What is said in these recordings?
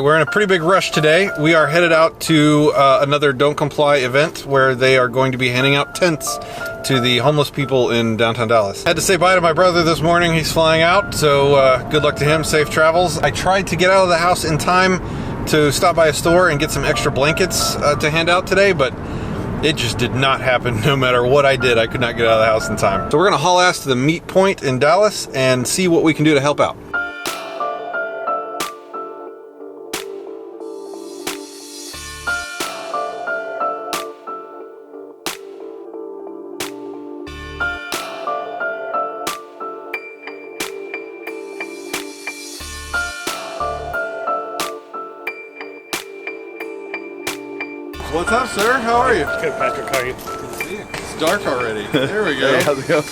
we're in a pretty big rush today. We are headed out to another Don't Comply event where they are going to be handing out tents to the homeless people in downtown Dallas. Had to say bye to my brother this morning. He's flying out, so good luck to him. Safe travels. I tried to get out of the house in time to stop by a store and get some extra blankets to hand out today, but it just did not happen. No matter what I did, I could not get out of the house in time. So we're gonna haul ass to the meet point in Dallas and see what we can do to help out. What's up, sir? How are you? Good, Patrick. How are you? Good to see you. It's dark already. There we go. Hey, how's it going?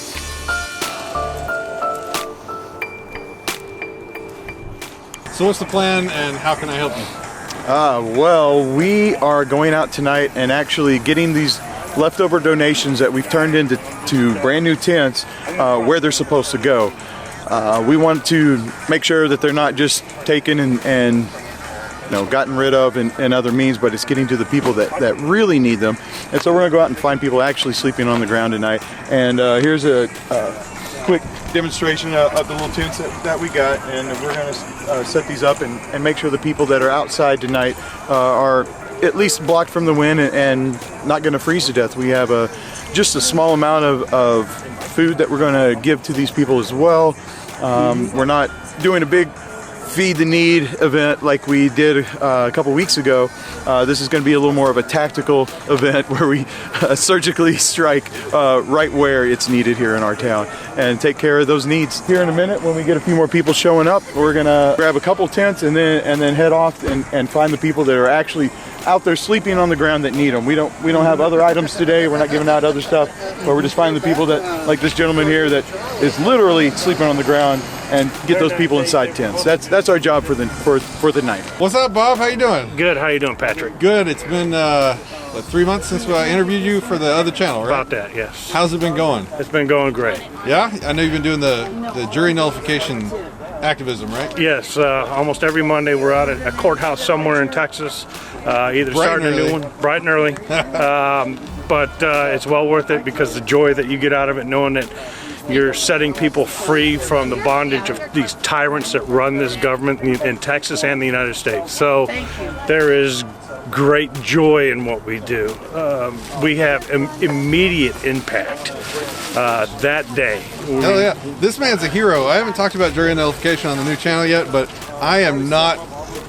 So what's the plan and how can I help you? Well, we are going out tonight and actually getting these leftover donations that we've turned into brand new tents where they're supposed to go. We want to make sure that they're not just taken and gotten rid of in other means, but it's getting to the people that really need them. And so we're gonna go out and find people actually sleeping on the ground tonight. And here's a quick demonstration of the little tents that we got, and we're gonna set these up and make sure the people that are outside tonight are at least blocked from the wind and not gonna freeze to death. We have just a small amount of food that we're gonna give to these people as well. We're not doing a big Feed the Need event like we did a couple weeks ago. This is going to be a little more of a tactical event where we surgically strike right where it's needed here in our town and take care of those needs. Here in a minute, when we get a few more people showing up, we're gonna grab a couple tents and then head off and find the people that are actually out there sleeping on the ground that need them. We don't have other items today. We're not giving out other stuff, but we're just finding the people that, like this gentleman here, that is literally sleeping on the ground, and get those people inside tents. That's our job for the night. What's up, Bob? How you doing? Good. How you doing, Patrick? Good. It's been 3 months since I interviewed you for the other channel, right? About that, yes. How's it been going? It's been going great. Yeah? I know you've been doing the jury nullification activism, right? Yes. Almost every Monday we're out at a courthouse somewhere in Texas, either starting a new one, bright and early. But it's well worth it because the joy that you get out of it, knowing that you're setting people free from the bondage of these tyrants that run this government in Texas and the United States. So there is great joy in what we do. We have immediate impact that day. Hell yeah. This man's a hero. I haven't talked about jury nullification on the new channel yet, but I am not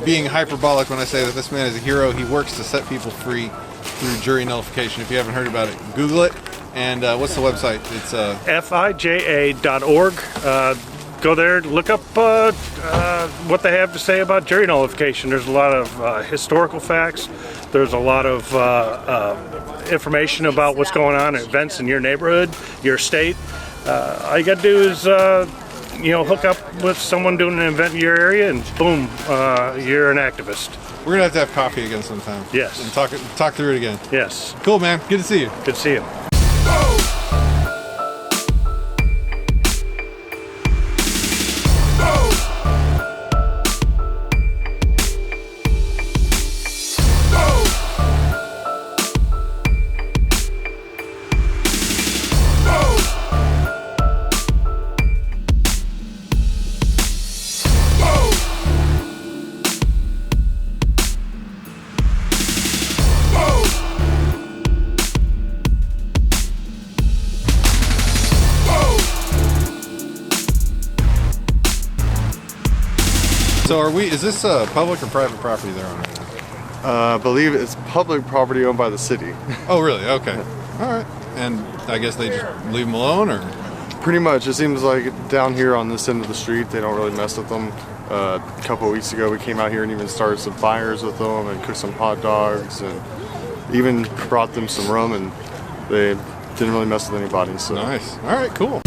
being hyperbolic when I say that this man is a hero. He works to set people free through jury nullification. If you haven't heard about it, Google it. And what's the website? It's FIJA.org. Go there, look up what they have to say about jury nullification. There's a lot of historical facts. There's a lot of information about what's going on at events in your neighborhood, your state. All you got to do is hook up with someone doing an event in your area, and boom, you're an activist. We're gonna have to have coffee again sometime. Yes. And talk through it again. Yes. Cool, man. Good to see you. Good to see you. So is this public or private property they're on right now? I believe it's public property owned by the city. Oh, really? Okay. All right. And I guess they just leave them alone, or? Pretty much. It seems like down here on this end of the street, they don't really mess with them. A couple of weeks ago, we came out here and even started some fires with them and cooked some hot dogs and even brought them some rum, and they didn't really mess with anybody. So. Nice. All right, cool.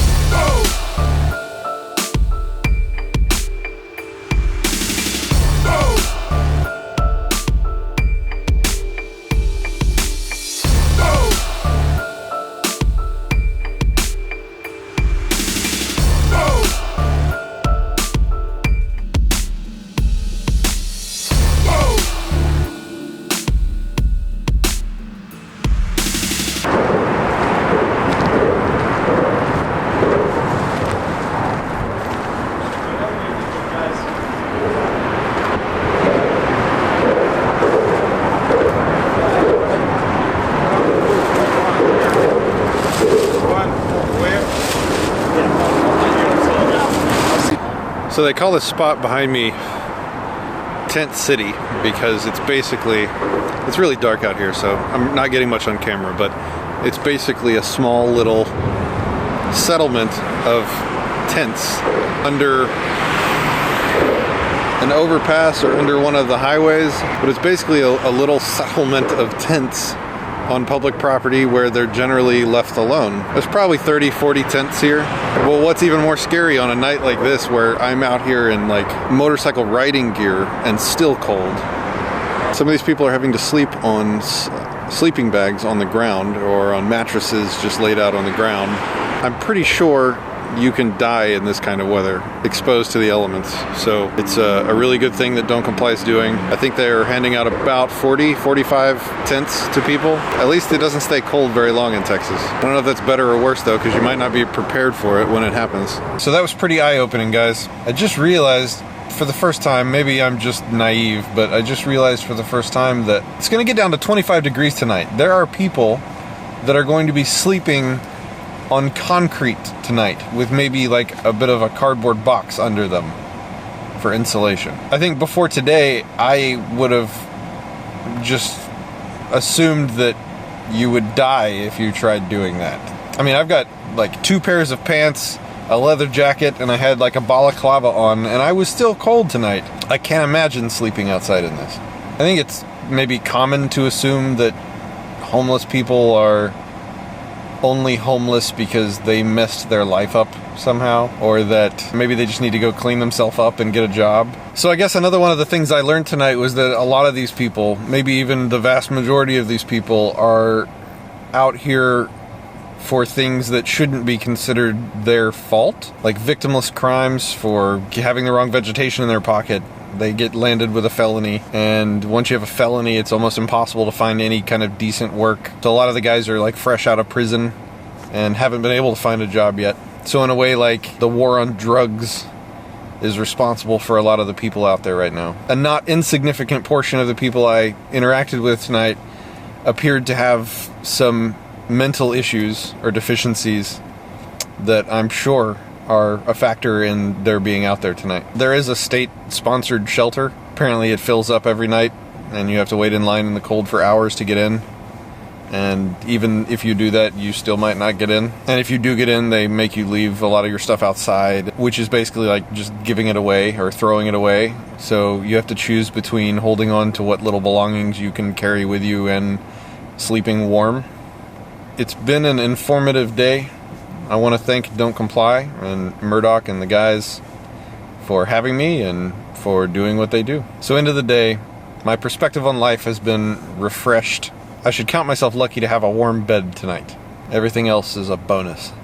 So they call this spot behind me Tent City because it's really dark out here, so I'm not getting much on camera, but it's basically a small little settlement of tents under an overpass or under one of the highways, but it's basically a little settlement of tents on public property where they're generally left alone. There's probably 30, 40 tents here. Well, what's even more scary on a night like this where I'm out here in like motorcycle riding gear and still cold, some of these people are having to sleep on sleeping bags on the ground or on mattresses just laid out on the ground. I'm pretty sure you can die in this kind of weather, exposed to the elements. So it's a really good thing that Don't Comply is doing. I think they're handing out about 40, 45 tents to people. At least it doesn't stay cold very long in Texas. I don't know if that's better or worse though, because you might not be prepared for it when it happens. So that was pretty eye-opening, guys. I just realized for the first time, maybe I'm just naive, but I just realized for the first time that it's going to get down to 25 degrees tonight. There are people that are going to be sleeping on concrete tonight with maybe like a bit of a cardboard box under them for insulation. I think before today I would have just assumed that you would die if you tried doing that. I mean, I've got like 2 pairs of pants, a leather jacket, and I had like a balaclava on, and I was still cold tonight. I can't imagine sleeping outside in this. I think it's maybe common to assume that homeless people are only homeless because they messed their life up somehow, or that maybe they just need to go clean themselves up and get a job. So I guess another one of the things I learned tonight was that a lot of these people, maybe even the vast majority of these people, are out here for things that shouldn't be considered their fault, like victimless crimes for having the wrong vegetation in their pocket. They get landed with a felony, and once you have a felony, it's almost impossible to find any kind of decent work. So a lot of the guys are like fresh out of prison and haven't been able to find a job yet. So in a way, like, the war on drugs is responsible for a lot of the people out there right now. A not insignificant portion of the people I interacted with tonight appeared to have some mental issues or deficiencies that I'm sure are a factor in their being out there tonight. There is a state-sponsored shelter. Apparently it fills up every night, and you have to wait in line in the cold for hours to get in. And even if you do that, you still might not get in. And if you do get in, they make you leave a lot of your stuff outside, which is basically like just giving it away or throwing it away. So you have to choose between holding on to what little belongings you can carry with you and sleeping warm. It's been an informative day. I want to thank Don't Comply and Murdoch and the guys for having me and for doing what they do. So end of the day, my perspective on life has been refreshed. I should count myself lucky to have a warm bed tonight. Everything else is a bonus.